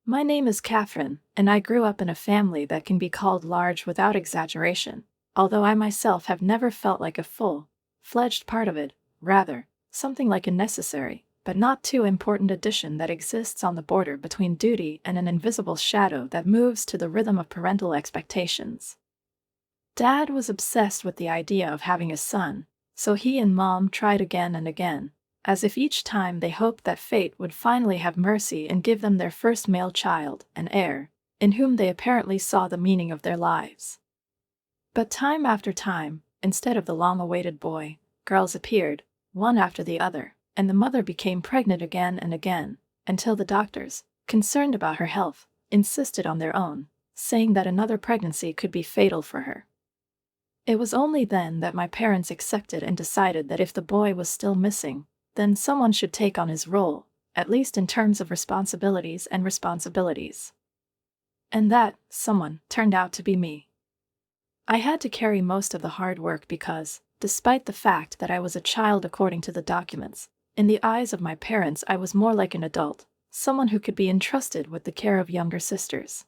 My name is Catherine, and I grew up in a family that can be called large without exaggeration, although I myself have never felt like a full-fledged part of it, rather, something like a necessary, but not too important addition that exists on the border between duty and an invisible shadow that moves to the rhythm of parental expectations. Dad was obsessed with the idea of having a son, so he and Mom tried again and again, as if each time they hoped that fate would finally have mercy and give them their first male child, an heir, in whom they apparently saw the meaning of their lives. But time after time, instead of the long-awaited boy, girls appeared, one after the other, and the mother became pregnant again and again, until the doctors, concerned about her health, insisted on their own, saying that another pregnancy could be fatal for her. It was only then that my parents accepted and decided that if the boy was still missing, then someone should take on his role, at least in terms of responsibilities. And that someone turned out to be me. I had to carry most of the hard work because, despite the fact that I was a child according to the documents, in the eyes of my parents I was more like an adult, someone who could be entrusted with the care of younger sisters.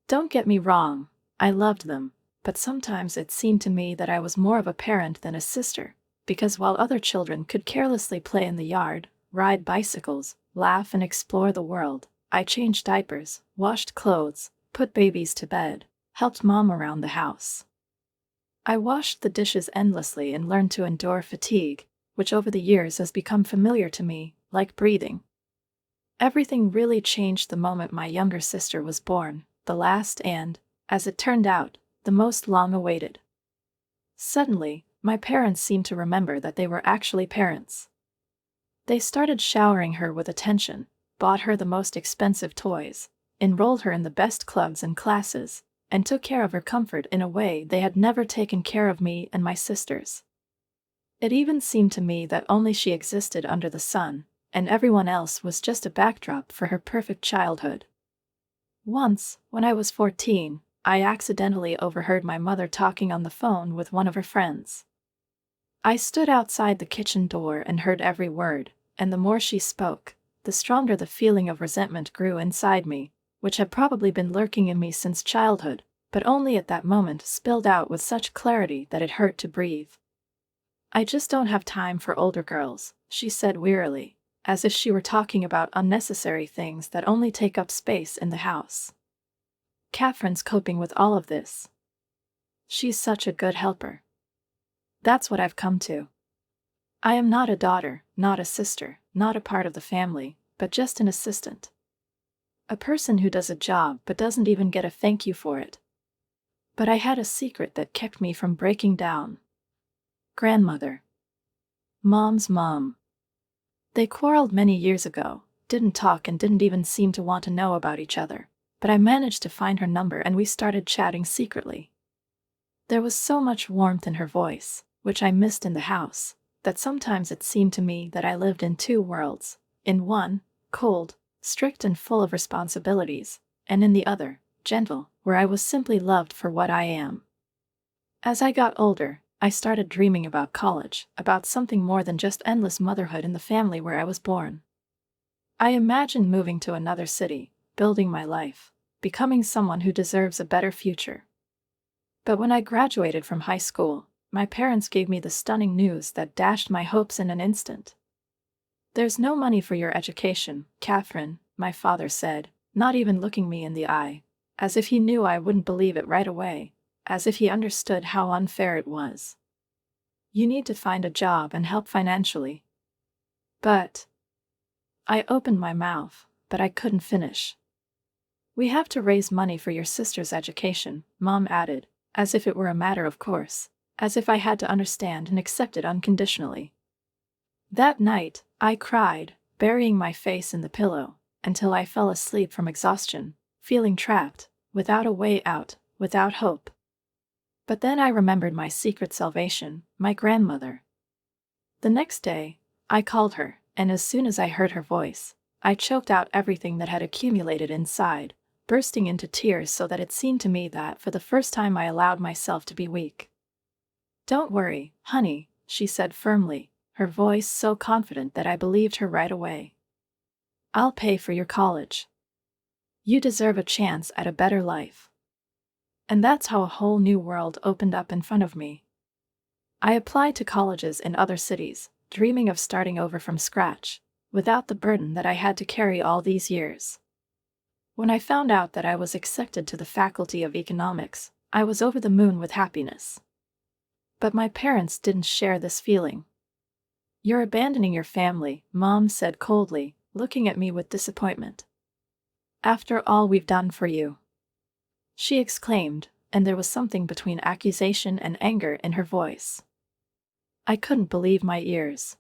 Don't get me wrong, I loved them, but sometimes it seemed to me that I was more of a parent than a sister, because while other children could carelessly play in the yard, ride bicycles, laugh and explore the world, I changed diapers, washed clothes, put babies to bed, helped Mom around the house. I washed the dishes endlessly and learned to endure fatigue, which over the years has become familiar to me, like breathing. Everything really changed the moment my younger sister was born, the last and, as it turned out, the most long-awaited. Suddenly, my parents seemed to remember that they were actually parents. They started showering her with attention, bought her the most expensive toys, enrolled her in the best clubs and classes, and took care of her comfort in a way they had never taken care of me and my sisters. It even seemed to me that only she existed under the sun, and everyone else was just a backdrop for her perfect childhood. Once, when I was 14, I accidentally overheard my mother talking on the phone with one of her friends. I stood outside the kitchen door and heard every word, and the more she spoke, the stronger the feeling of resentment grew inside me, which had probably been lurking in me since childhood, but only at that moment spilled out with such clarity that it hurt to breathe. "I just don't have time for older girls," she said wearily, as if she were talking about unnecessary things that only take up space in the house. "Catherine's coping with all of this. She's such a good helper. That's what I've come to. I am not a daughter, not a sister, not a part of the family, but just an assistant. A person who does a job but doesn't even get a thank you for it. But I had a secret that kept me from breaking down. Grandmother. Mom's mom. They quarreled many years ago, didn't talk and didn't even seem to want to know about each other, but I managed to find her number and we started chatting secretly. There was so much warmth in her voice, which I missed in the house, that sometimes it seemed to me that I lived in two worlds, in one, cold, strict and full of responsibilities, and in the other, gentle, where I was simply loved for what I am. As I got older, I started dreaming about college, about something more than just endless motherhood in the family where I was born. I imagined moving to another city, building my life, becoming someone who deserves a better future. But when I graduated from high school, my parents gave me the stunning news that dashed my hopes in an instant. "There's no money for your education, Catherine," my father said, not even looking me in the eye, as if he knew I wouldn't believe it right away, as if he understood how unfair it was. "You need to find a job and help financially." But I opened my mouth, but I couldn't finish. "We have to raise money for your sister's education," Mom added, as if it were a matter of course, as if I had to understand and accept it unconditionally. That night, I cried, burying my face in the pillow, until I fell asleep from exhaustion, feeling trapped, without a way out, without hope. But then I remembered my secret salvation, my grandmother. The next day, I called her, and as soon as I heard her voice, I choked out everything that had accumulated inside, bursting into tears so that it seemed to me that for the first time I allowed myself to be weak. "Don't worry, honey," she said firmly, her voice so confident that I believed her right away. "I'll pay for your college." You deserve a chance at a better life. And that's how a whole new world opened up in front of me. I applied to colleges in other cities, dreaming of starting over from scratch, without the burden that I had to carry all these years. When I found out that I was accepted to the Faculty of Economics, I was over the moon with happiness. But my parents didn't share this feeling. "You're abandoning your family," Mom said coldly, looking at me with disappointment. "After all we've done for you," she exclaimed, and there was something between accusation and anger in her voice. I couldn't believe my ears.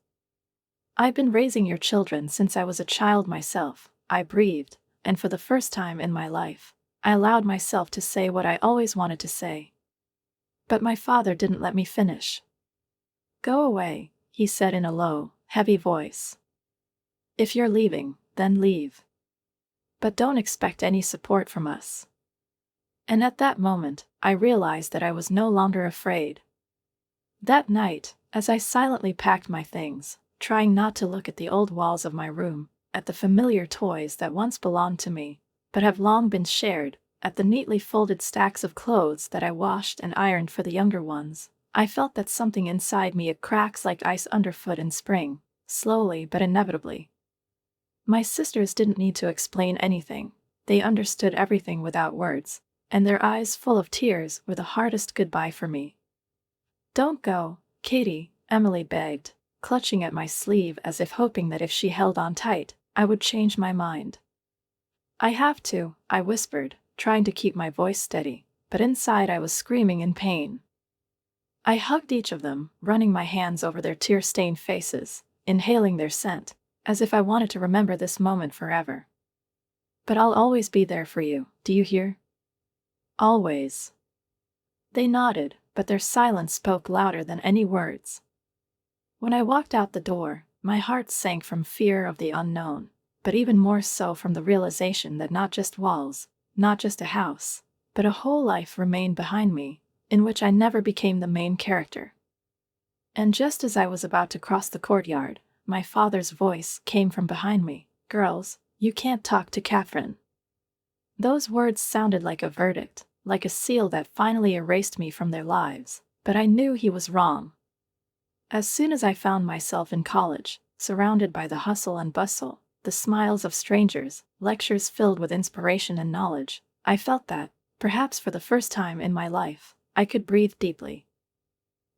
"I've been raising your children since I was a child myself," I breathed, and for the first time in my life, I allowed myself to say what I always wanted to say. But my father didn't let me finish. "Go away," he said in a low, heavy voice. "If you're leaving, then leave. But don't expect any support from us." And at that moment, I realized that I was no longer afraid. That night, as I silently packed my things, trying not to look at the old walls of my room, at the familiar toys that once belonged to me, but have long been shared, at the neatly folded stacks of clothes that I washed and ironed for the younger ones, I felt that something inside me cracks like ice underfoot in spring, slowly but inevitably. My sisters didn't need to explain anything. They understood everything without words, and their eyes full of tears were the hardest goodbye for me. "Don't go, Katie," Emily begged, clutching at my sleeve as if hoping that if she held on tight, I would change my mind. "I have to," I whispered, trying to keep my voice steady, but inside I was screaming in pain. I hugged each of them, running my hands over their tear-stained faces, inhaling their scent, as if I wanted to remember this moment forever. "But I'll always be there for you, do you hear? Always." They nodded, but their silence spoke louder than any words. When I walked out the door, my heart sank from fear of the unknown, but even more so from the realization that not just walls, not just a house, but a whole life remained behind me, in which I never became the main character. And just as I was about to cross the courtyard, my father's voice came from behind me. "Girls, you can't talk to Catherine." Those words sounded like a verdict, like a seal that finally erased me from their lives, but I knew he was wrong. As soon as I found myself in college, surrounded by the hustle and bustle, the smiles of strangers, lectures filled with inspiration and knowledge, I felt that, perhaps for the first time in my life, I could breathe deeply.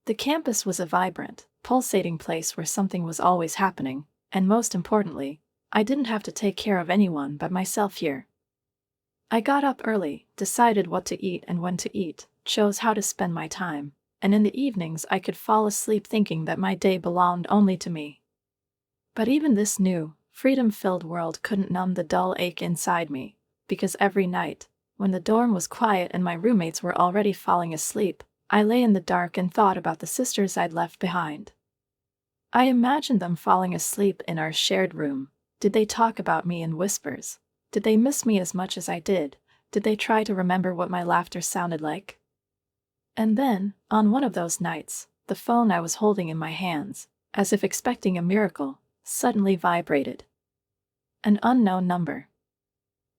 The campus was a vibrant, pulsating place where something was always happening, and most importantly, I didn't have to take care of anyone but myself here. I got up early, decided what to eat and when to eat, chose how to spend my time, and in the evenings I could fall asleep thinking that my day belonged only to me. But even this new, freedom-filled world couldn't numb the dull ache inside me, because every night, when the dorm was quiet and my roommates were already falling asleep, I lay in the dark and thought about the sisters I'd left behind. I imagined them falling asleep in our shared room. Did they talk about me in whispers? Did they miss me as much as I did? Did they try to remember what my laughter sounded like? And then, on one of those nights, the phone I was holding in my hands, as if expecting a miracle, suddenly vibrated. An unknown number.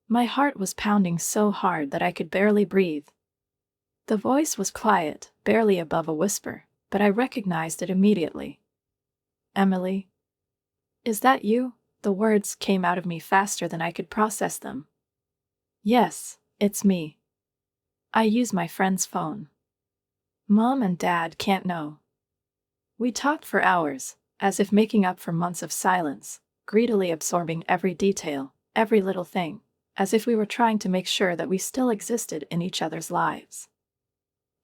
My heart was pounding so hard that I could barely breathe. The voice was quiet, barely above a whisper, but I recognized it immediately. "Emily? Is that you?" The words came out of me faster than I could process them. "Yes, it's me. I use my friend's phone. Mom and Dad can't know." We talked for hours, as if making up for months of silence, greedily absorbing every detail, every little thing, as if we were trying to make sure that we still existed in each other's lives.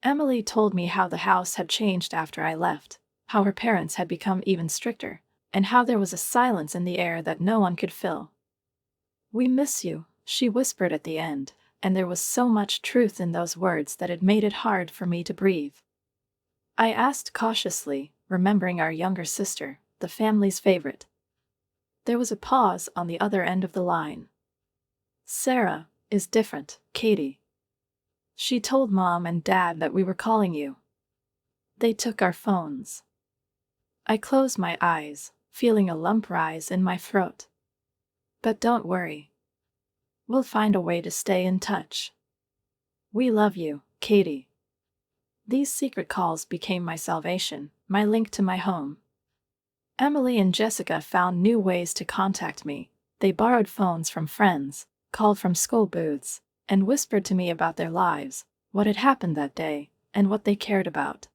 Emily told me how the house had changed after I left, how her parents had become even stricter, and how there was a silence in the air that no one could fill. "We miss you," she whispered at the end, and there was so much truth in those words that it made it hard for me to breathe. I asked cautiously, remembering our younger sister, the family's favorite. There was a pause on the other end of the line. "Sarah is different, Katie. She told Mom and Dad that we were calling you. They took our phones." I closed my eyes, feeling a lump rise in my throat. "But don't worry. We'll find a way to stay in touch. We love you, Katie. These secret calls became my salvation, my link to my home. Emily and Jessica found new ways to contact me. They borrowed phones from friends, called from school booths, and whispered to me about their lives, what had happened that day, and what they cared about.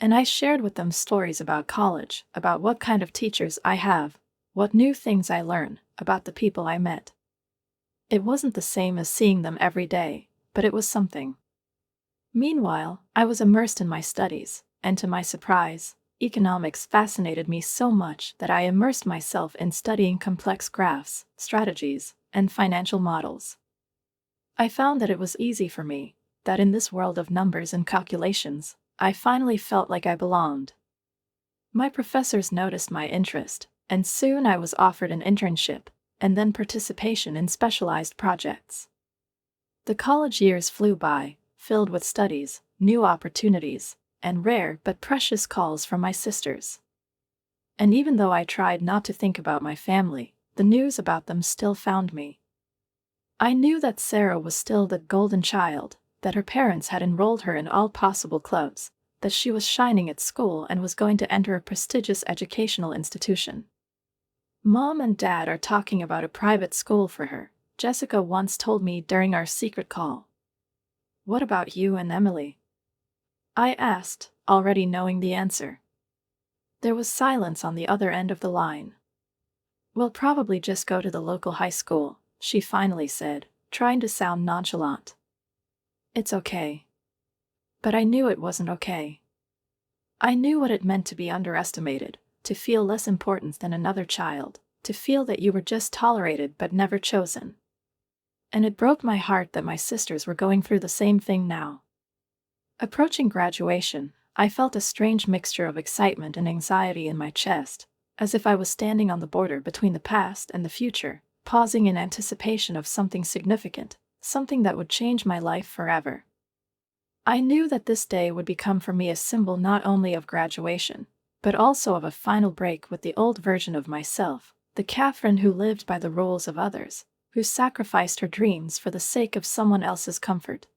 And I shared with them stories about college, about what kind of teachers I have, what new things I learn, about the people I met. It wasn't the same as seeing them every day, but it was something. Meanwhile, I was immersed in my studies, and to my surprise, economics fascinated me so much that I immersed myself in studying complex graphs, strategies, and financial models. I found that it was easy for me, that in this world of numbers and calculations, I finally felt like I belonged. My professors noticed my interest, and soon I was offered an internship, and then participation in specialized projects. The college years flew by, filled with studies, new opportunities, and rare but precious calls from my sisters. And even though I tried not to think about my family, the news about them still found me. I knew that Sarah was still the golden child, that her parents had enrolled her in all possible clubs, that she was shining at school and was going to enter a prestigious educational institution. Mom and Dad are talking about a private school for her, Jessica once told me during our secret call. What about you and Emily? I asked, already knowing the answer. There was silence on the other end of the line. We'll probably just go to the local high school, she finally said, trying to sound nonchalant. It's okay. But I knew it wasn't okay. I knew what it meant to be underestimated, to feel less important than another child, to feel that you were just tolerated but never chosen. And it broke my heart that my sisters were going through the same thing now. Approaching graduation, I felt a strange mixture of excitement and anxiety in my chest, as if I was standing on the border between the past and the future, pausing in anticipation of something significant, something that would change my life forever. I knew that this day would become for me a symbol not only of graduation, but also of a final break with the old version of myself, the Catherine who lived by the rules of others, who sacrificed her dreams for the sake of someone else's comfort.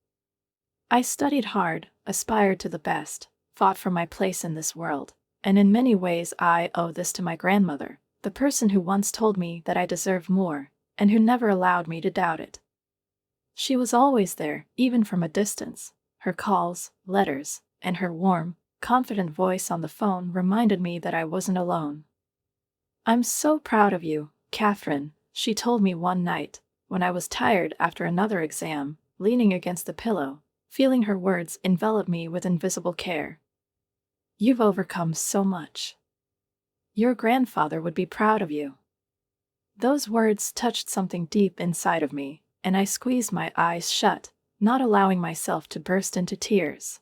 I studied hard, aspired to the best, fought for my place in this world, and in many ways I owe this to my grandmother, the person who once told me that I deserved more, and who never allowed me to doubt it. She was always there, even from a distance. Her calls, letters, and her warm, confident voice on the phone reminded me that I wasn't alone. I'm so proud of you, Catherine, she told me one night, when I was tired after another exam, leaning against the pillow, feeling her words envelop me with invisible care. You've overcome so much. Your grandfather would be proud of you. Those words touched something deep inside of me, and I squeezed my eyes shut, not allowing myself to burst into tears.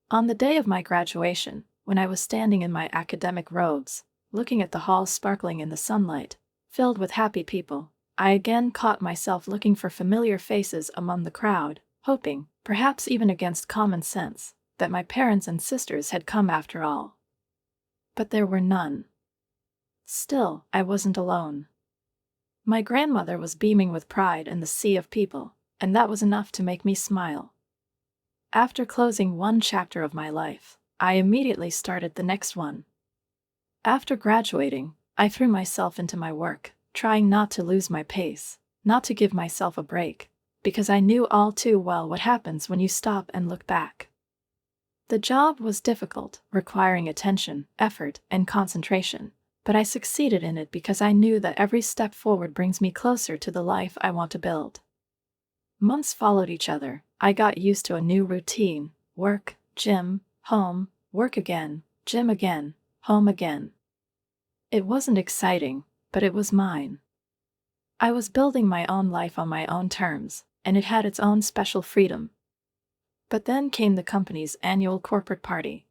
On the day of my graduation, when I was standing in my academic robes, looking at the hall sparkling in the sunlight, filled with happy people, I again caught myself looking for familiar faces among the crowd, hoping, perhaps even against common sense, that my parents and sisters had come after all. But there were none. Still, I wasn't alone. My grandmother was beaming with pride in the sea of people, and that was enough to make me smile. After closing one chapter of my life, I immediately started the next one. After graduating, I threw myself into my work, trying not to lose my pace, not to give myself a break, because I knew all too well what happens when you stop and look back. The job was difficult, requiring attention, effort, and concentration, but I succeeded in it because I knew that every step forward brings me closer to the life I want to build. Months followed each other. I got used to a new routine: work, gym, home, work again, gym again, home again. It wasn't exciting, but it was mine. I was building my own life on my own terms, and it had its own special freedom. But then came the company's annual corporate party.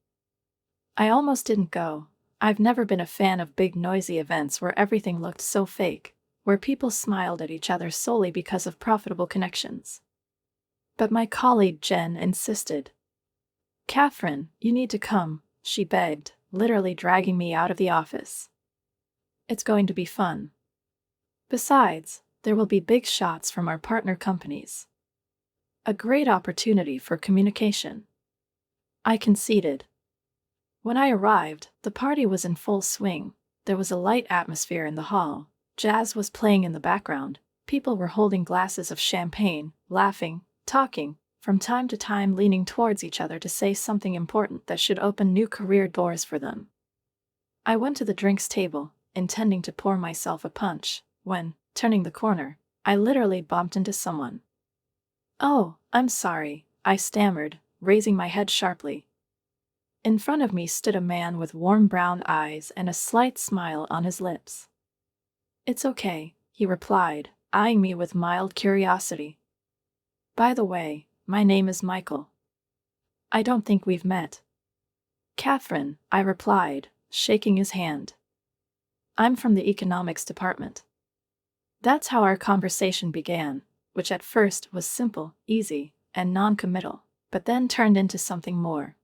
I almost didn't go. I've never been a fan of big noisy events where everything looked so fake, where people smiled at each other solely because of profitable connections. But my colleague Jen insisted. Catherine, you need to come, she begged, literally dragging me out of the office. It's going to be fun. Besides, There will be big shots from our partner companies. A great opportunity for communication. I conceded. When I arrived, the party was in full swing. There was a light atmosphere in the hall. Jazz was playing in the background. People were holding glasses of champagne, laughing, talking, from time to time leaning towards each other to say something important that should open new career doors for them. I went to the drinks table, intending to pour myself a punch, when, turning the corner, I literally bumped into someone. "Oh, I'm sorry," I stammered, raising my head sharply. In front of me stood a man with warm brown eyes and a slight smile on his lips. "It's okay," he replied, eyeing me with mild curiosity. "By the way, my name is Michael. I don't think we've met." "Catherine," I replied, shaking his hand. "I'm from the economics department." That's how our conversation began, which at first was simple, easy, and non-committal, but then turned into something more.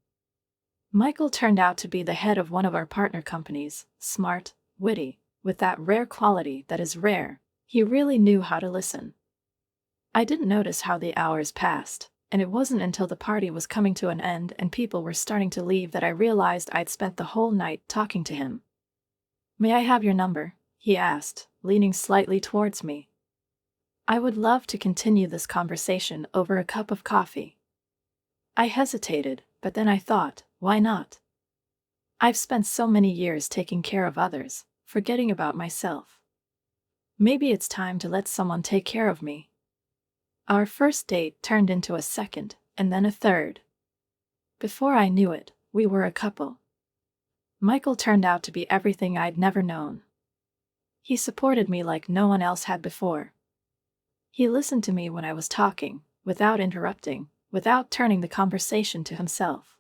Michael turned out to be the head of one of our partner companies, smart, witty, with that rare quality that is rare. He really knew how to listen. I didn't notice how the hours passed, and it wasn't until the party was coming to an end and people were starting to leave that I realized I'd spent the whole night talking to him. "May I have your number?" he asked, leaning slightly towards me. I would love to continue this conversation over a cup of coffee. I hesitated, but then I thought, why not? I've spent so many years taking care of others, forgetting about myself. Maybe it's time to let someone take care of me. Our first date turned into a second, and then a third. Before I knew it, we were a couple. Michael turned out to be everything I'd never known. He supported me like no one else had before. He listened to me when I was talking, without interrupting, without turning the conversation to himself.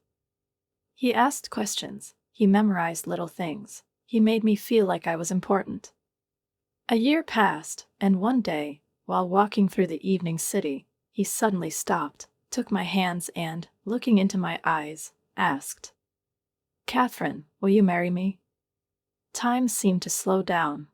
He asked questions, he memorized little things, he made me feel like I was important. A year passed, and one day, while walking through the evening city, he suddenly stopped, took my hands and, looking into my eyes, asked, "Catherine, will you marry me?" Time seemed to slow down.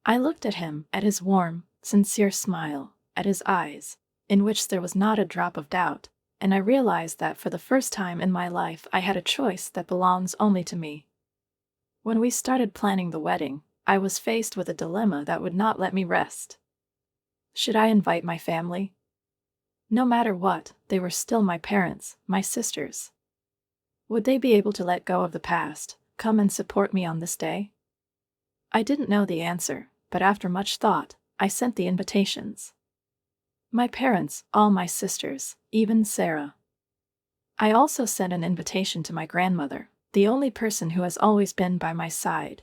I looked at him, at his warm, sincere smile, at his eyes, in which there was not a drop of doubt, and I realized that for the first time in my life I had a choice that belongs only to me. When we started planning the wedding, I was faced with a dilemma that would not let me rest. Should I invite my family? No matter what, they were still my parents, my sisters. Would they be able to let go of the past, come and support me on this day? I didn't know the answer, but after much thought, I sent the invitations. My parents, all my sisters, even Sarah. I also sent an invitation to my grandmother, the only person who has always been by my side.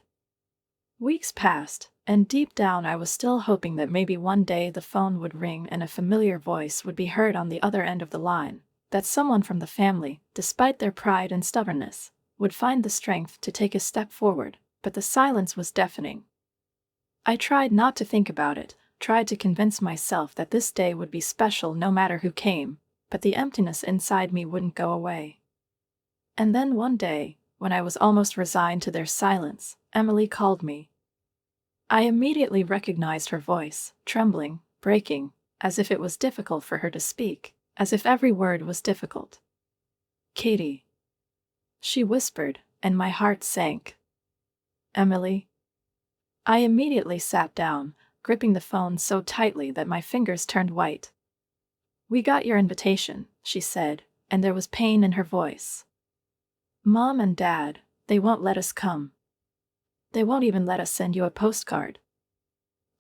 Weeks passed, and deep down I was still hoping that maybe one day the phone would ring and a familiar voice would be heard on the other end of the line, that someone from the family, despite their pride and stubbornness, would find the strength to take a step forward, but the silence was deafening. I tried not to think about it, tried to convince myself that this day would be special no matter who came, but the emptiness inside me wouldn't go away. And then one day, when I was almost resigned to their silence, Emily called me. I immediately recognized her voice, trembling, breaking, as if it was difficult for her to speak, as if every word was difficult. "Katie," she whispered, and my heart sank. "Emily?" I immediately sat down, gripping the phone so tightly that my fingers turned white. "We got your invitation," she said, and there was pain in her voice. "Mom and Dad, they won't let us come. They won't even let us send you a postcard."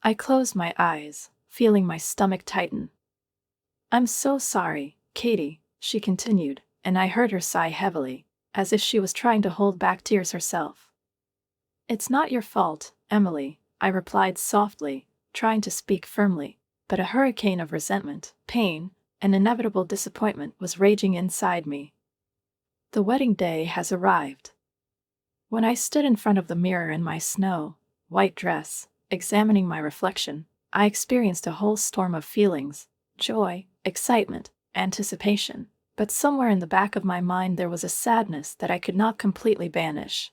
I closed my eyes, feeling my stomach tighten. "I'm so sorry, Katie," she continued, and I heard her sigh heavily, as if she was trying to hold back tears herself. "It's not your fault, Emily," I replied softly, trying to speak firmly, but a hurricane of resentment, pain, and inevitable disappointment was raging inside me. The wedding day has arrived. When I stood in front of the mirror in my snow-white dress, examining my reflection, I experienced a whole storm of feelings: joy, excitement, anticipation, but somewhere in the back of my mind there was a sadness that I could not completely banish.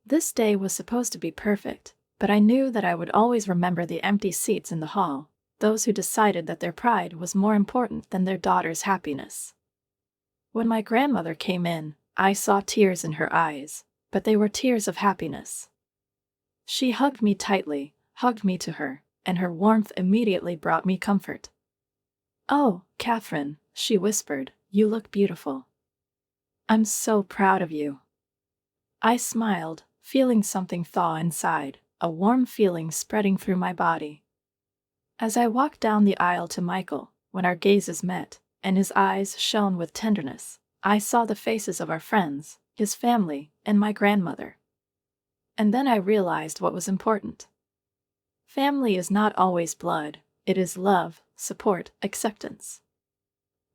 This day was supposed to be perfect, but I knew that I would always remember the empty seats in the hall, those who decided that their pride was more important than their daughter's happiness. When my grandmother came in, I saw tears in her eyes, but they were tears of happiness. She hugged me tightly, hugged me to her, and her warmth immediately brought me comfort. "Oh, Catherine," she whispered, "you look beautiful. I'm so proud of you." I smiled, feeling something thaw inside, a warm feeling spreading through my body. As I walked down the aisle to Michael, when our gazes met, and his eyes shone with tenderness, I saw the faces of our friends, his family, and my grandmother. And then I realized what was important. Family is not always blood, it is love, support, acceptance.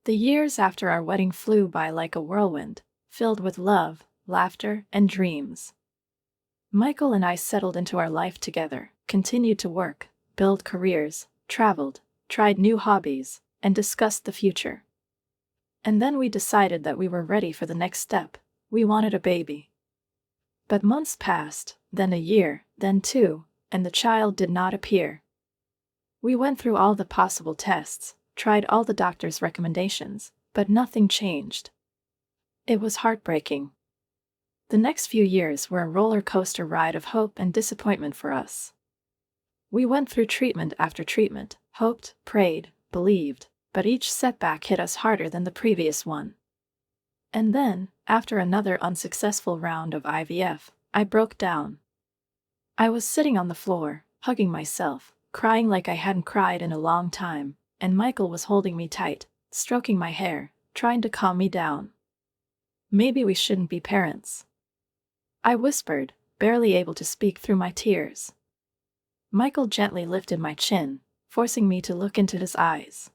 The years after our wedding flew by like a whirlwind, filled with love, laughter, and dreams. Michael and I settled into our life together, continued to work, build careers, traveled, tried new hobbies, and discussed the future. And then we decided that we were ready for the next step. We wanted a baby. But months passed, then a year, then two, and the child did not appear. We went through all the possible tests, tried all the doctor's recommendations, but nothing changed. It was heartbreaking. The next few years were a roller coaster ride of hope and disappointment for us. We went through treatment after treatment, hoped, prayed, believed, but each setback hit us harder than the previous one. And then, after another unsuccessful round of IVF, I broke down. I was sitting on the floor, hugging myself, crying like I hadn't cried in a long time, and Michael was holding me tight, stroking my hair, trying to calm me down. "Maybe we shouldn't be parents," I whispered, barely able to speak through my tears. Michael gently lifted my chin, forcing me to look into his eyes.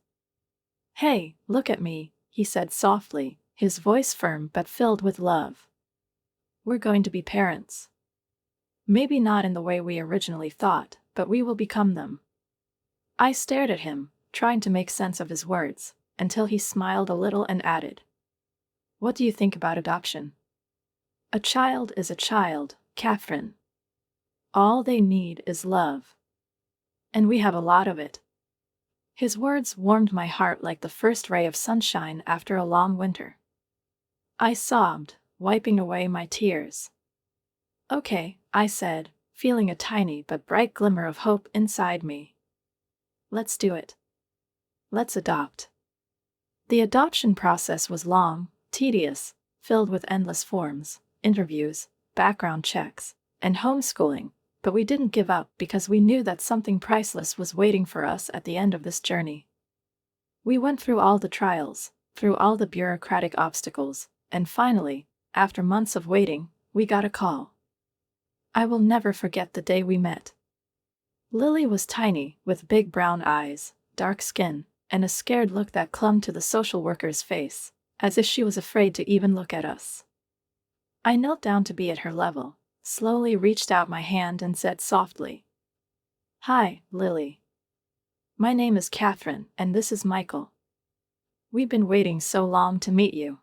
"Hey, look at me," he said softly, his voice firm but filled with love. "We're going to be parents. Maybe not in the way we originally thought, but we will become them." I stared at him, trying to make sense of his words, until he smiled a little and added, "What do you think about adoption? A child is a child, Catherine. All they need is love. And we have a lot of it." His words warmed my heart like the first ray of sunshine after a long winter. I sobbed, wiping away my tears. "Okay," I said, feeling a tiny but bright glimmer of hope inside me. "Let's do it. Let's adopt." The adoption process was long, tedious, filled with endless forms, interviews, background checks, and homeschooling, but we didn't give up because we knew that something priceless was waiting for us at the end of this journey. We went through all the trials, through all the bureaucratic obstacles, and finally, after months of waiting, we got a call. I will never forget the day we met. Lily was tiny, with big brown eyes, dark skin, and a scared look that clung to the social worker's face, as if she was afraid to even look at us. I knelt down to be at her level, slowly reached out my hand and said softly, "Hi, Lily. My name is Catherine, and this is Michael. We've been waiting so long to meet you."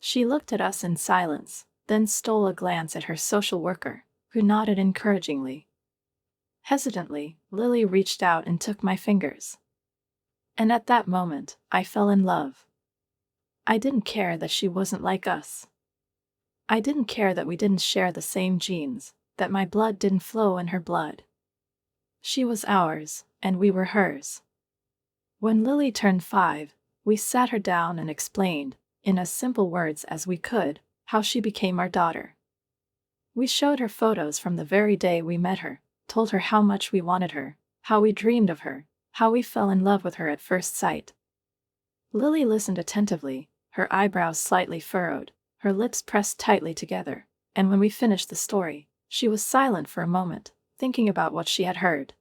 She looked at us in silence, then stole a glance at her social worker, who nodded encouragingly. Hesitantly, Lily reached out and took my fingers. And at that moment, I fell in love. I didn't care that she wasn't like us. I didn't care that we didn't share the same genes, that my blood didn't flow in her blood. She was ours, and we were hers. When Lily turned 5, we sat her down and explained, in as simple words as we could, how she became our daughter. We showed her photos from the very day we met her, told her how much we wanted her, how we dreamed of her, how we fell in love with her at first sight. Lily listened attentively, her eyebrows slightly furrowed, her lips pressed tightly together, and when we finished the story, she was silent for a moment, thinking about what she had heard.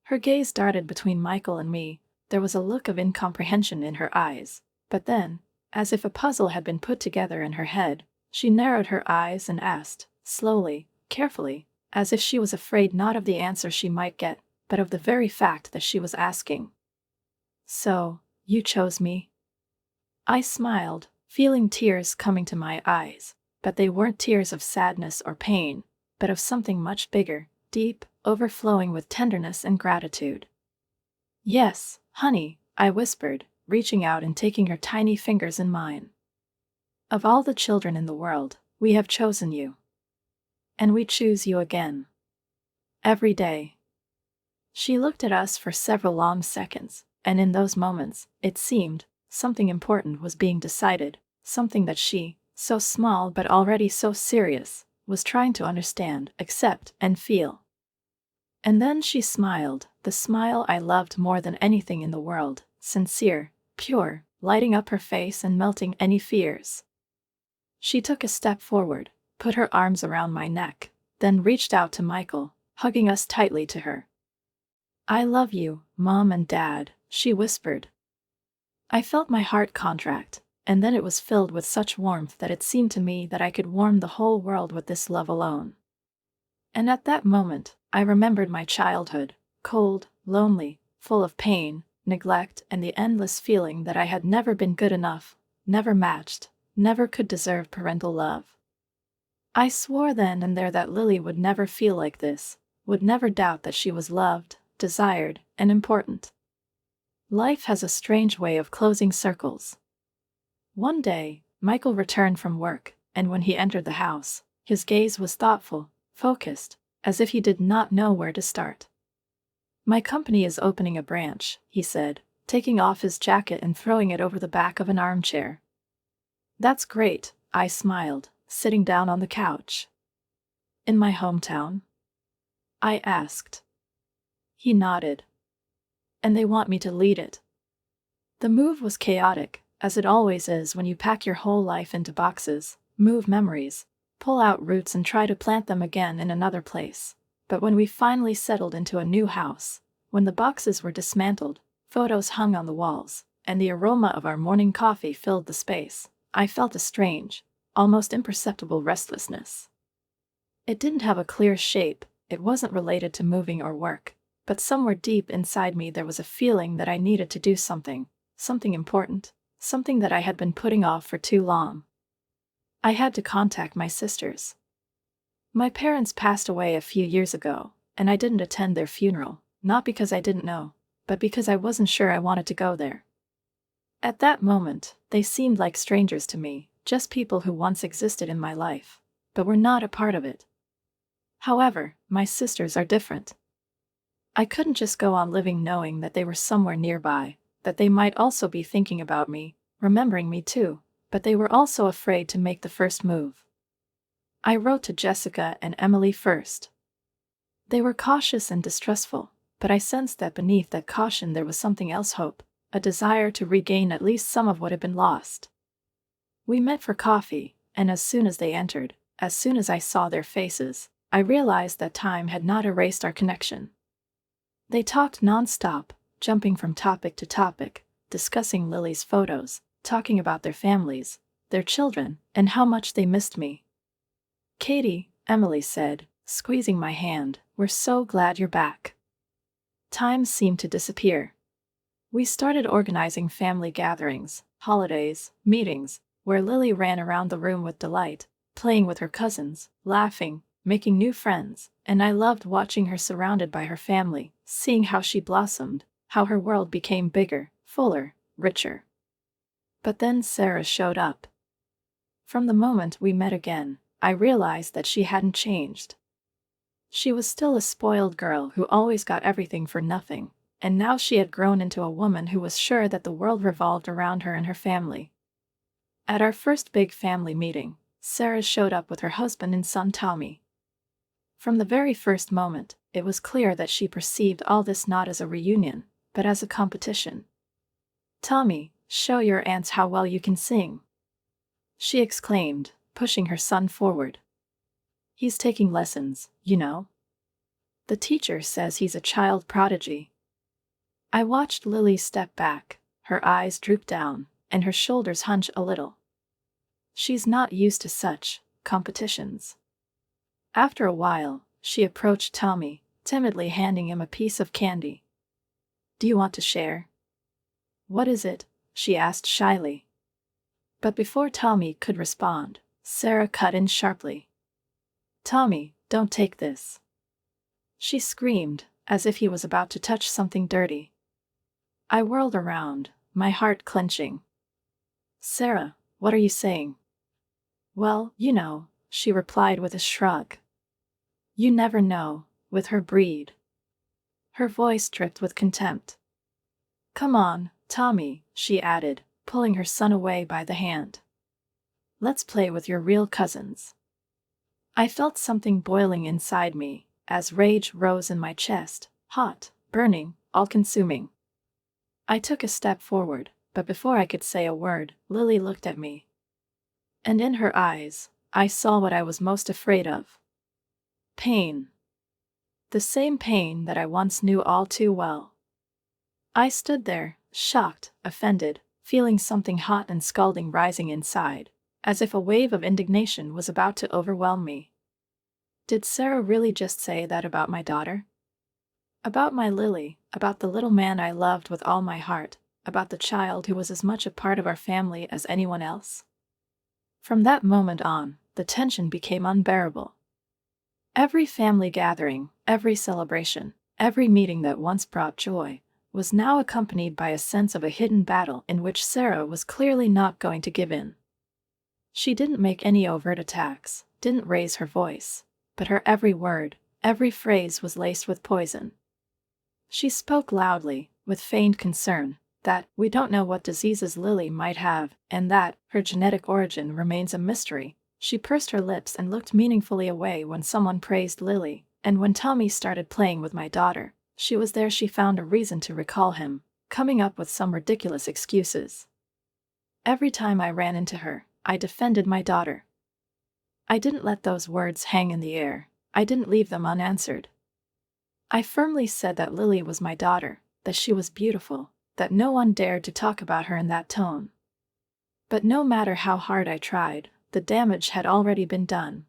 Her gaze darted between Michael and me. There was a look of incomprehension in her eyes, but then, as if a puzzle had been put together in her head, she narrowed her eyes and asked, slowly, carefully, as if she was afraid not of the answer she might get, but of the very fact that she was asking, "So, you chose me?" I smiled, feeling tears coming to my eyes, but they weren't tears of sadness or pain, but of something much bigger, deep, overflowing with tenderness and gratitude. "Yes, honey," I whispered, reaching out and taking her tiny fingers in mine. "Of all the children in the world, we have chosen you. And we choose you again. Every day." She looked at us for several long seconds, and in those moments, it seemed, something important was being decided, something that she, so small but already so serious, was trying to understand, accept, and feel. And then she smiled, the smile I loved more than anything in the world, sincere, pure, lighting up her face and melting any fears. She took a step forward, put her arms around my neck, then reached out to Michael, hugging us tightly to her. "I love you, Mom and Dad," she whispered. I felt my heart contract, and then it was filled with such warmth that it seemed to me that I could warm the whole world with this love alone. And at that moment, I remembered my childhood, cold, lonely, full of pain, neglect, and the endless feeling that I had never been good enough, never matched, never could deserve parental love. I swore then and there that Lily would never feel like this, would never doubt that she was loved, desired, and important. Life has a strange way of closing circles. One day, Michael returned from work, and when he entered the house, his gaze was thoughtful, focused, as if he did not know where to start. "My company is opening a branch," he said, taking off his jacket and throwing it over the back of an armchair. "That's great," I smiled, sitting down on the couch. "In my hometown?" I asked. He nodded. "And they want me to lead it." The move was chaotic, as it always is when you pack your whole life into boxes, move memories, pull out roots and try to plant them again in another place. But when we finally settled into a new house, when the boxes were dismantled, photos hung on the walls, and the aroma of our morning coffee filled the space, I felt a strange, almost imperceptible restlessness. It didn't have a clear shape, it wasn't related to moving or work, but somewhere deep inside me there was a feeling that I needed to do something important, something that I had been putting off for too long. I had to contact my sisters. My parents passed away a few years ago, and I didn't attend their funeral, not because I didn't know, but because I wasn't sure I wanted to go there. At that moment, they seemed like strangers to me, just people who once existed in my life, but were not a part of it. However, my sisters are different. I couldn't just go on living knowing that they were somewhere nearby, that they might also be thinking about me, remembering me too, but they were also afraid to make the first move. I wrote to Jessica and Emily first. They were cautious and distrustful, but I sensed that beneath that caution there was something else: hope, a desire to regain at least some of what had been lost. We met for coffee, and as soon as they entered, as soon as I saw their faces, I realized that time had not erased our connection. They talked non-stop, jumping from topic to topic, discussing Lily's photos, talking about their families, their children, and how much they missed me. "Katie," Emily said, squeezing my hand, "we're so glad you're back." Time seemed to disappear. We started organizing family gatherings, holidays, meetings, where Lily ran around the room with delight, playing with her cousins, laughing, making new friends, and I loved watching her surrounded by her family, seeing how she blossomed, how her world became bigger, fuller, richer. But then Sarah showed up. From the moment we met again, I realized that she hadn't changed. She was still a spoiled girl who always got everything for nothing, and now she had grown into a woman who was sure that the world revolved around her and her family. At our first big family meeting, Sarah showed up with her husband and son Tommy. From the very first moment, it was clear that she perceived all this not as a reunion, but as a competition. "Tommy, show your aunts how well you can sing," she exclaimed, pushing her son forward. "He's taking lessons, you know. The teacher says he's a child prodigy." I watched Lily step back, her eyes droop down, and her shoulders hunch a little. She's not used to such competitions. After a while, she approached Tommy, timidly handing him a piece of candy. "Do you want to share?" "What is it?" she asked shyly. But before Tommy could respond, Sarah cut in sharply. "Tommy, don't take this." she screamed, as if he was about to touch something dirty. I whirled around, my heart clenching. Sarah, what are you saying? Well, you know, she replied with a shrug. You never know, with her breed. Her voice dripped with contempt. Come on, Tommy, she added, pulling her son away by the hand. Let's play with your real cousins. I felt something boiling inside me, as rage rose in my chest, hot, burning, all-consuming. I took a step forward, but before I could say a word, Lily looked at me. And in her eyes, I saw what I was most afraid of. Pain. The same pain that I once knew all too well. I stood there, shocked, offended, feeling something hot and scalding rising inside, as if a wave of indignation was about to overwhelm me. Did Sarah really just say that about my daughter? About my Lily, about the little man I loved with all my heart, about the child who was as much a part of our family as anyone else? From that moment on, the tension became unbearable. Every family gathering, every celebration, every meeting that once brought joy, was now accompanied by a sense of a hidden battle in which Sarah was clearly not going to give in. She didn't make any overt attacks, didn't raise her voice, but her every word, every phrase was laced with poison. She spoke loudly, with feigned concern, that we don't know what diseases Lily might have, and that her genetic origin remains a mystery. She pursed her lips and looked meaningfully away when someone praised Lily, and when Tommy started playing with my daughter, she found a reason to recall him, coming up with some ridiculous excuses. Every time I ran into her, I defended my daughter. I didn't let those words hang in the air, I didn't leave them unanswered. I firmly said that Lily was my daughter, that she was beautiful, that no one dared to talk about her in that tone. But no matter how hard I tried, the damage had already been done.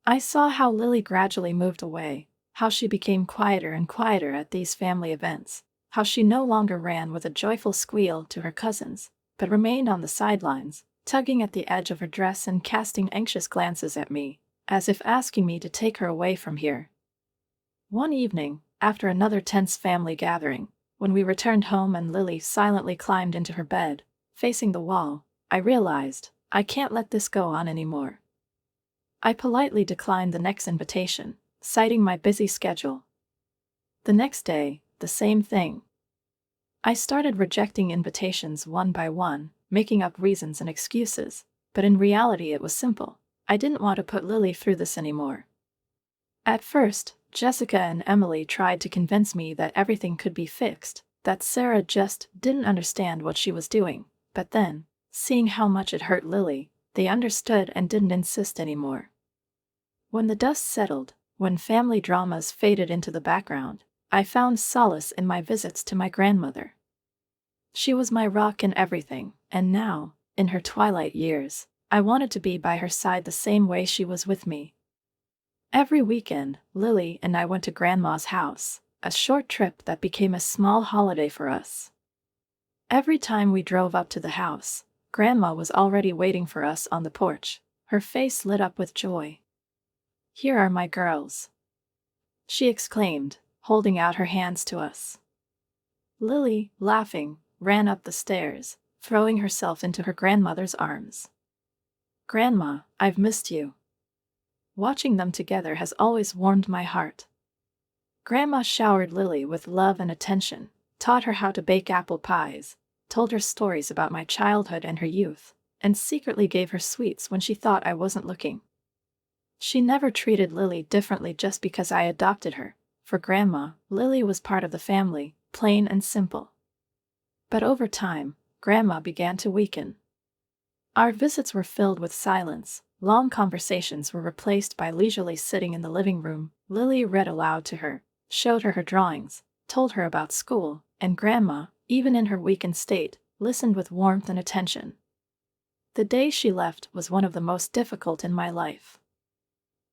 I saw how Lily gradually moved away, how she became quieter and quieter at these family events, how she no longer ran with a joyful squeal to her cousins, but remained on the sidelines, tugging at the edge of her dress and casting anxious glances at me, as if asking me to take her away from here. One evening, after another tense family gathering, when we returned home and Lily silently climbed into her bed, facing the wall, I realized, I can't let this go on anymore. I politely declined the next invitation, citing my busy schedule. The next day, the same thing. I started rejecting invitations one by one, making up reasons and excuses, but in reality it was simple. I didn't want to put Lily through this anymore. At first, Jessica and Emily tried to convince me that everything could be fixed, that Sarah just didn't understand what she was doing, but then, seeing how much it hurt Lily, they understood and didn't insist anymore. When the dust settled, when family dramas faded into the background, I found solace in my visits to my grandmother. She was my rock in everything, and now, in her twilight years, I wanted to be by her side the same way she was with me. Every weekend, Lily and I went to Grandma's house, a short trip that became a small holiday for us. Every time we drove up to the house, Grandma was already waiting for us on the porch, her face lit up with joy. "Here are my girls," she exclaimed, holding out her hands to us. Lily, laughing, ran up the stairs, throwing herself into her grandmother's arms. "Grandma, I've missed you." Watching them together has always warmed my heart. Grandma showered Lily with love and attention, taught her how to bake apple pies, told her stories about my childhood and her youth, and secretly gave her sweets when she thought I wasn't looking. She never treated Lily differently just because I adopted her. For Grandma, Lily was part of the family, plain and simple. But over time, Grandma began to weaken. Our visits were filled with silence. Long conversations were replaced by leisurely sitting in the living room. Lily read aloud to her, showed her drawings, told her about school, and Grandma, even in her weakened state, listened with warmth and attention. The day she left was one of the most difficult in my life.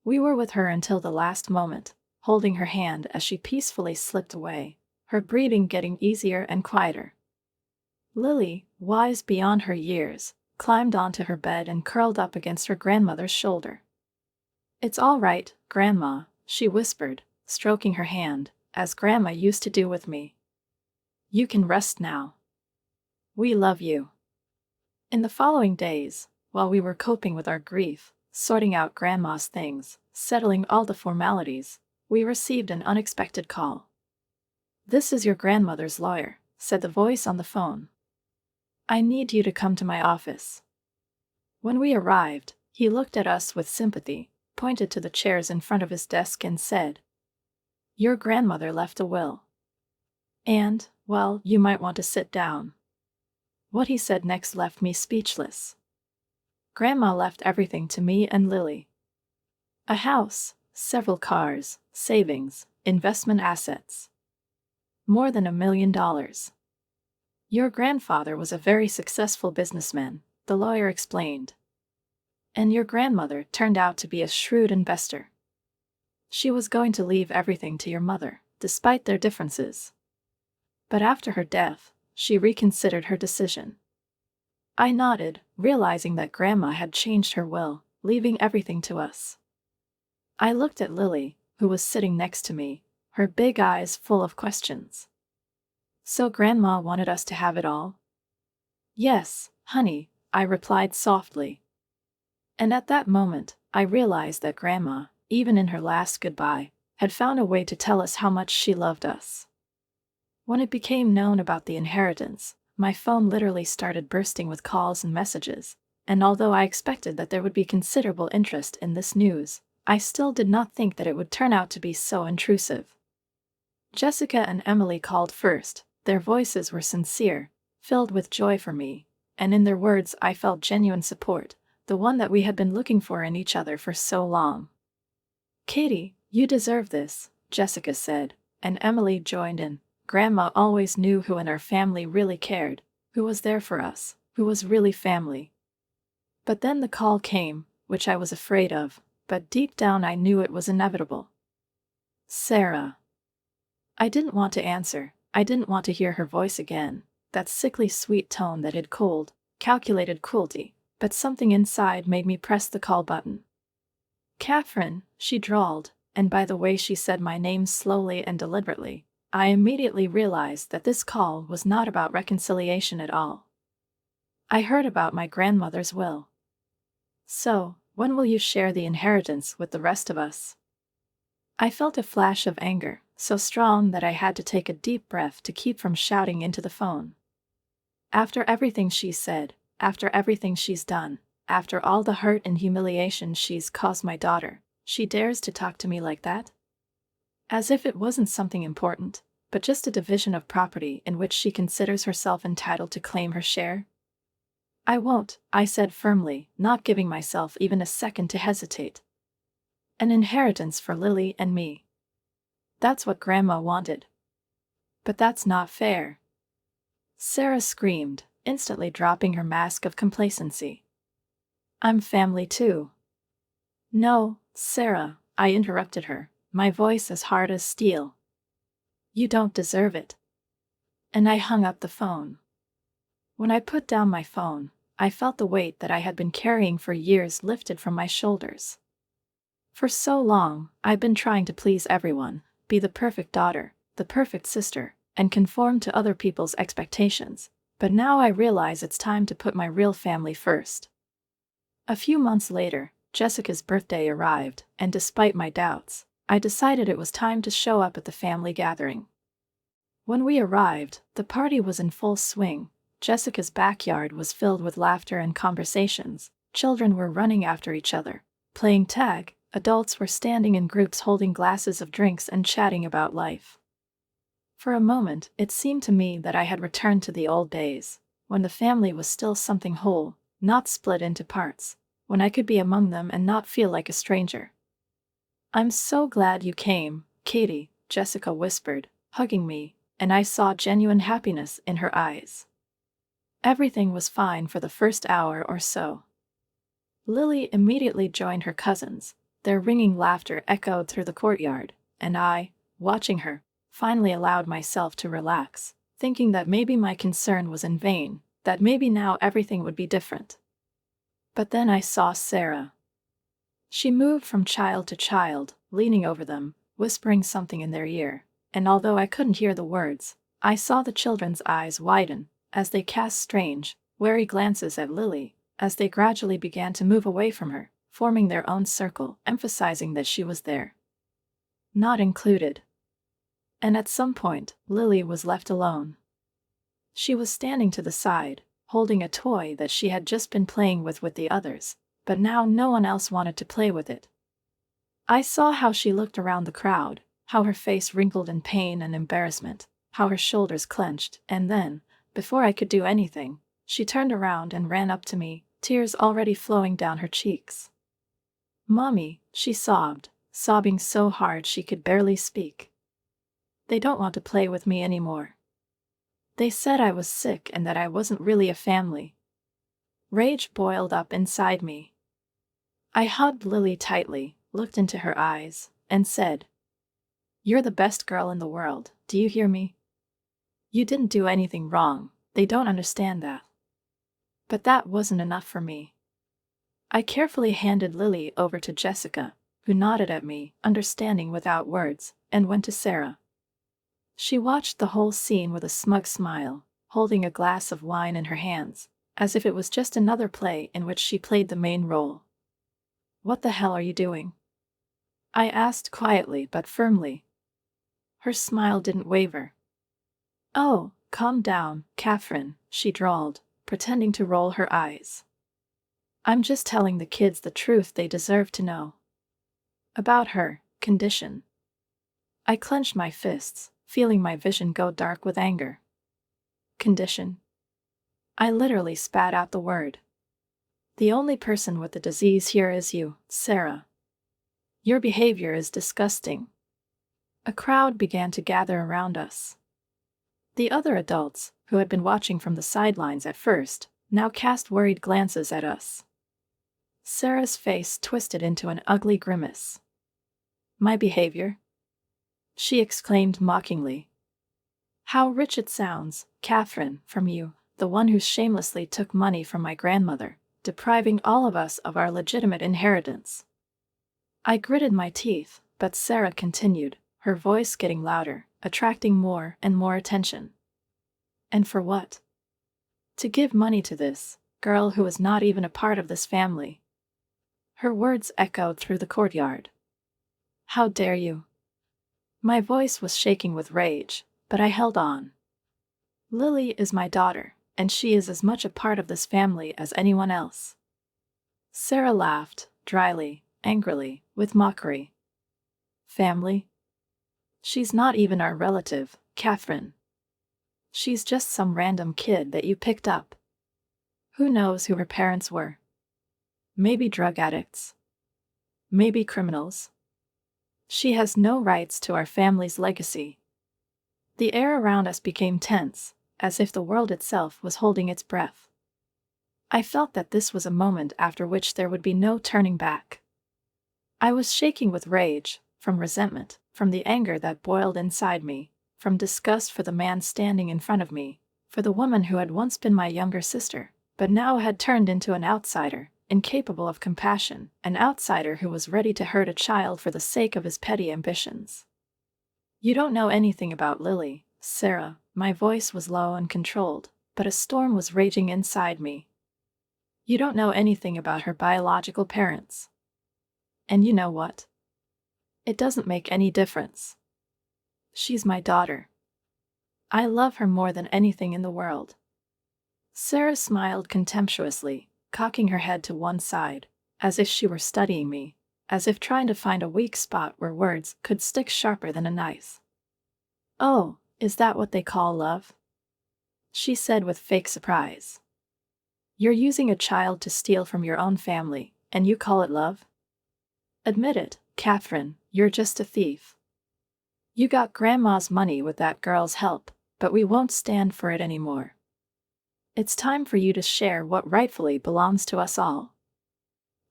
We were with her until the last moment, holding her hand as she peacefully slipped away, her breathing getting easier and quieter. Lily, wise beyond her years, climbed onto her bed and curled up against her grandmother's shoulder. "It's all right, Grandma," she whispered, stroking her hand, as Grandma used to do with me. "You can rest now. We love you." In the following days, while we were coping with our grief, sorting out Grandma's things, settling all the formalities, we received an unexpected call. "This is your grandmother's lawyer," said the voice on the phone. "I need you to come to my office." When we arrived, he looked at us with sympathy, pointed to the chairs in front of his desk and said, "Your grandmother left a will. And, well, you might want to sit down." What he said next left me speechless. Grandma left everything to me and Lily. A house, several cars, savings, investment assets. More than $1 million. "Your grandfather was a very successful businessman," the lawyer explained. "And your grandmother turned out to be a shrewd investor. She was going to leave everything to your mother, despite their differences. But after her death, she reconsidered her decision." I nodded, realizing that Grandma had changed her will, leaving everything to us. I looked at Lily, who was sitting next to me, her big eyes full of questions. "So Grandma wanted us to have it all?" "Yes, honey," I replied softly. And at that moment, I realized that Grandma, even in her last goodbye, had found a way to tell us how much she loved us. When it became known about the inheritance, my phone literally started bursting with calls and messages, and although I expected that there would be considerable interest in this news, I still did not think that it would turn out to be so intrusive. Jessica and Emily called first. Their voices were sincere, filled with joy for me, and in their words I felt genuine support, the one that we had been looking for in each other for so long. "Katie, you deserve this," Jessica said, and Emily joined in. Grandma always knew who in our family really cared, who was there for us, who was really family. But then the call came, which I was afraid of, but deep down I knew it was inevitable. "Sarah." I didn't want to answer. I didn't want to hear her voice again, that sickly sweet tone that had cold, calculated cruelty, but something inside made me press the call button. "Catherine," she drawled, and by the way she said my name slowly and deliberately, I immediately realized that this call was not about reconciliation at all. "I heard about my grandmother's will. So, when will you share the inheritance with the rest of us?" I felt a flash of anger, so strong that I had to take a deep breath to keep from shouting into the phone. After everything she said, after everything she's done, after all the hurt and humiliation she's caused my daughter, she dares to talk to me like that? As if it wasn't something important, but just a division of property in which she considers herself entitled to claim her share. "I won't," I said firmly, not giving myself even a second to hesitate. "An inheritance for Lily and me. That's what Grandma wanted. But that's not fair." Sarah screamed, instantly dropping her mask of complacency. "I'm family too." "No, Sarah," I interrupted her, my voice as hard as steel. "You don't deserve it." And I hung up the phone. When I put down my phone, I felt the weight that I had been carrying for years lifted from my shoulders. For so long, I'd been trying to please everyone, be the perfect daughter, the perfect sister, and conform to other people's expectations, but now I realize it's time to put my real family first. A few months later, Jessica's birthday arrived, and despite my doubts, I decided it was time to show up at the family gathering. When we arrived, the party was in full swing. Jessica's backyard was filled with laughter and conversations. Children were running after each other, playing tag. Adults were standing in groups holding glasses of drinks and chatting about life. For a moment, it seemed to me that I had returned to the old days, when the family was still something whole, not split into parts, when I could be among them and not feel like a stranger. "I'm so glad you came, Katie," Jessica whispered, hugging me, and I saw genuine happiness in her eyes. Everything was fine for the first hour or so. Lily immediately joined her cousins. Their ringing laughter echoed through the courtyard, and I, watching her, finally allowed myself to relax, thinking that maybe my concern was in vain, that maybe now everything would be different. But then I saw Sarah. She moved from child to child, leaning over them, whispering something in their ear, and although I couldn't hear the words, I saw the children's eyes widen as they cast strange, wary glances at Lily, as they gradually began to move away from her, forming their own circle, emphasizing that she was there. Not included. And at some point, Lily was left alone. She was standing to the side, holding a toy that she had just been playing with the others, but now no one else wanted to play with it. I saw how she looked around the crowd, how her face wrinkled in pain and embarrassment, how her shoulders clenched, and then, before I could do anything, she turned around and ran up to me, tears already flowing down her cheeks. "Mommy," she sobbed, sobbing so hard she could barely speak. "They don't want to play with me anymore. They said I was sick and that I wasn't really a family." Rage boiled up inside me. I hugged Lily tightly, looked into her eyes, and said, "You're the best girl in the world, do you hear me? You didn't do anything wrong, they don't understand that." But that wasn't enough for me. I carefully handed Lily over to Jessica, who nodded at me, understanding without words, and went to Sarah. She watched the whole scene with a smug smile, holding a glass of wine in her hands, as if it was just another play in which she played the main role. "What the hell are you doing?" I asked quietly but firmly. Her smile didn't waver. "Oh, calm down, Catherine," she drawled, pretending to roll her eyes. "I'm just telling the kids the truth they deserve to know. About her condition." I clenched my fists, feeling my vision go dark with anger. "Condition?" I literally spat out the word. "The only person with the disease here is you, Sarah. Your behavior is disgusting." A crowd began to gather around us. The other adults, who had been watching from the sidelines at first, now cast worried glances at us. Sarah's face twisted into an ugly grimace. "My behavior?" she exclaimed mockingly. "How rich it sounds, Catherine, from you, the one who shamelessly took money from my grandmother, depriving all of us of our legitimate inheritance." I gritted my teeth, but Sarah continued, her voice getting louder, attracting more and more attention. "And for what? To give money to this girl who is not even a part of this family." Her words echoed through the courtyard. "How dare you?" My voice was shaking with rage, but I held on. "Lily is my daughter, and she is as much a part of this family as anyone else." Sarah laughed, dryly, angrily, with mockery. "Family? She's not even our relative, Catherine. She's just some random kid that you picked up. Who knows who her parents were? Maybe drug addicts. Maybe criminals. She has no rights to our family's legacy." The air around us became tense, as if the world itself was holding its breath. I felt that this was a moment after which there would be no turning back. I was shaking with rage, from resentment, from the anger that boiled inside me, from disgust for the man standing in front of me, for the woman who had once been my younger sister, but now had turned into an outsider, incapable of compassion, an outsider who was ready to hurt a child for the sake of his petty ambitions. "You don't know anything about Lily, Sarah." My voice was low and controlled, but a storm was raging inside me. "You don't know anything about her biological parents. And you know what? It doesn't make any difference. She's my daughter. I love her more than anything in the world." Sarah smiled contemptuously, cocking her head to one side, as if she were studying me, as if trying to find a weak spot where words could stick sharper than a knife. "Oh, is that what they call love?" she said with fake surprise. "You're using a child to steal from your own family, and you call it love? Admit it, Catherine, you're just a thief. You got Grandma's money with that girl's help, but we won't stand for it anymore. It's time for you to share what rightfully belongs to us all."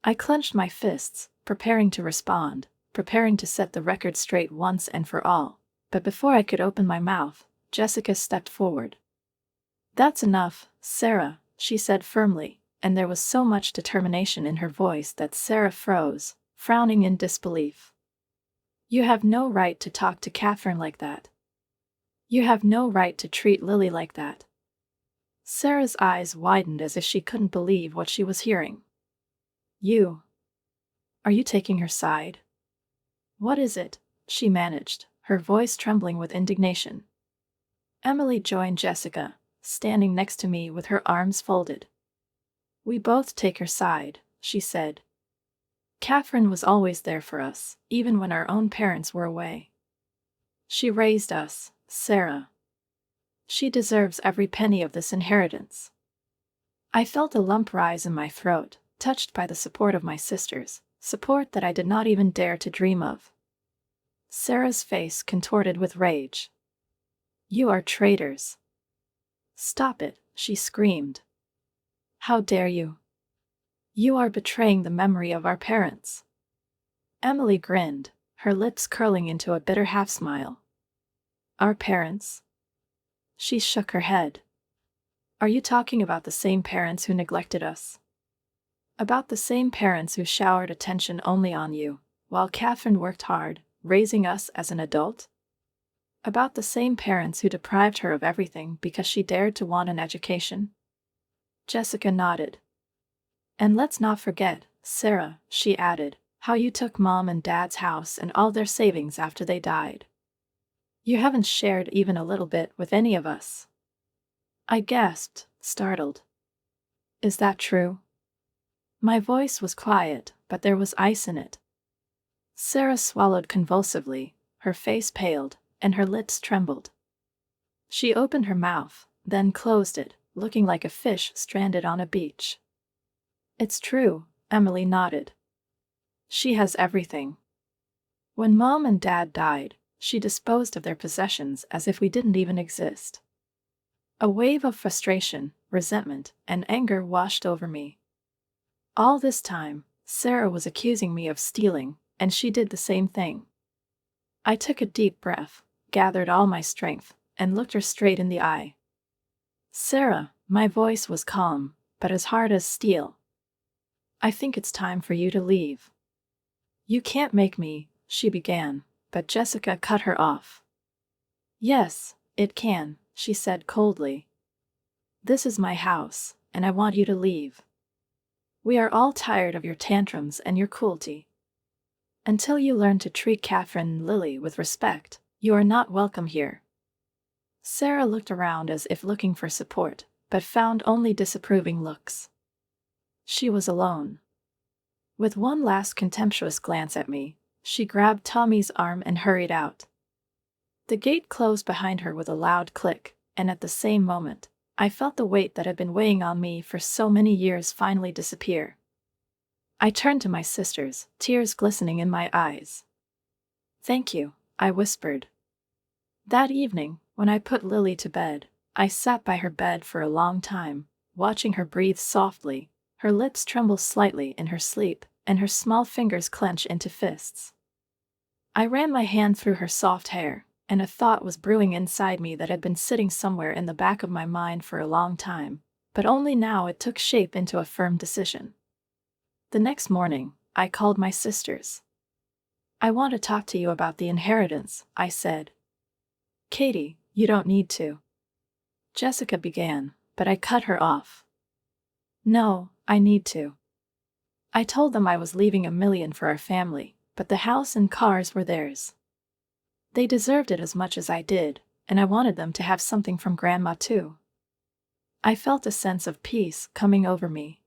I clenched my fists, preparing to respond, preparing to set the record straight once and for all, but before I could open my mouth, Jessica stepped forward. "That's enough, Sarah," she said firmly, and there was so much determination in her voice that Sarah froze, frowning in disbelief. You have no right to talk to Catherine like that. You have no right to treat Lily like that. Sarah's eyes widened as if she couldn't believe what she was hearing. You. Are you taking her side? What is it? She managed, her voice trembling with indignation. Emily joined Jessica, standing next to me with her arms folded. We both take her side, she said. Catherine was always there for us, even when our own parents were away. She raised us, Sarah. She deserves every penny of this inheritance. I felt a lump rise in my throat, touched by the support of my sisters, support that I did not even dare to dream of. Sarah's face contorted with rage. You are traitors. Stop it, she screamed. How dare you? You are betraying the memory of our parents. Emily grinned, her lips curling into a bitter half-smile. Our parents? She shook her head. Are you talking about the same parents who neglected us? About the same parents who showered attention only on you, while Catherine worked hard, raising us as an adult? About the same parents who deprived her of everything because she dared to want an education? Jessica nodded. And let's not forget, Sarah, she added, how you took Mom and Dad's house and all their savings after they died. You haven't shared even a little bit with any of us. I gasped, startled. Is that true? My voice was quiet, but there was ice in it. Sarah swallowed convulsively, her face paled, and her lips trembled. She opened her mouth, then closed it, looking like a fish stranded on a beach. It's true, Emily nodded. She has everything. When Mom and Dad died, she disposed of their possessions as if we didn't even exist. A wave of frustration, resentment, and anger washed over me. All this time, Sarah was accusing me of stealing, and she did the same thing. I took a deep breath, gathered all my strength, and looked her straight in the eye. Sarah, my voice was calm, but as hard as steel. I think it's time for you to leave. You can't make me, she began, but Jessica cut her off. Yes, it can, she said coldly. This is my house, and I want you to leave. We are all tired of your tantrums and your cruelty. Until you learn to treat Catherine and Lily with respect, you are not welcome here. Sarah looked around as if looking for support, but found only disapproving looks. She was alone. With one last contemptuous glance at me, she grabbed Tommy's arm and hurried out. The gate closed behind her with a loud click, and at the same moment, I felt the weight that had been weighing on me for so many years finally disappear. I turned to my sisters, tears glistening in my eyes. Thank you, I whispered. That evening, when I put Lily to bed, I sat by her bed for a long time, watching her breathe softly, her lips tremble slightly in her sleep, and her small fingers clench into fists. I ran my hand through her soft hair, and a thought was brewing inside me that had been sitting somewhere in the back of my mind for a long time, but only now it took shape into a firm decision. The next morning, I called my sisters. I want to talk to you about the inheritance, I said. Katie, you don't need to. Jessica began, but I cut her off. No, I need to. I told them I was leaving $1 million for our family, but the house and cars were theirs. They deserved it as much as I did, and I wanted them to have something from Grandma too. I felt a sense of peace coming over me.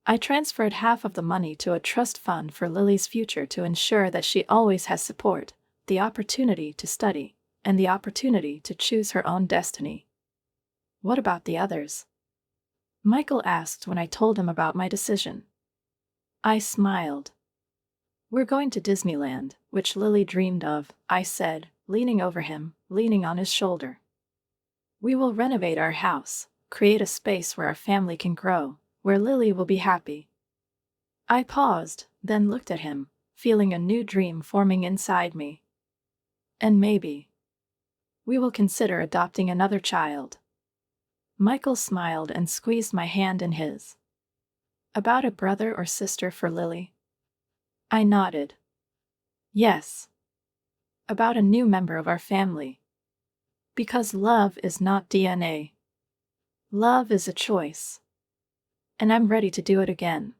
I transferred half of the money to a trust fund for Lily's future to ensure that she always has support, the opportunity to study, and the opportunity to choose her own destiny. What about the others? Michael asked when I told him about my decision. I smiled. We're going to Disneyland, which Lily dreamed of, I said, leaning over him, leaning on his shoulder. We will renovate our house, create a space where our family can grow, where Lily will be happy. I paused, then looked at him, feeling a new dream forming inside me. And maybe we will consider adopting another child. Michael smiled and squeezed my hand in his. About a brother or sister for Lily? I nodded. Yes, about a new member of our family. Because love is not DNA. Love is a choice. And I'm ready to do it again.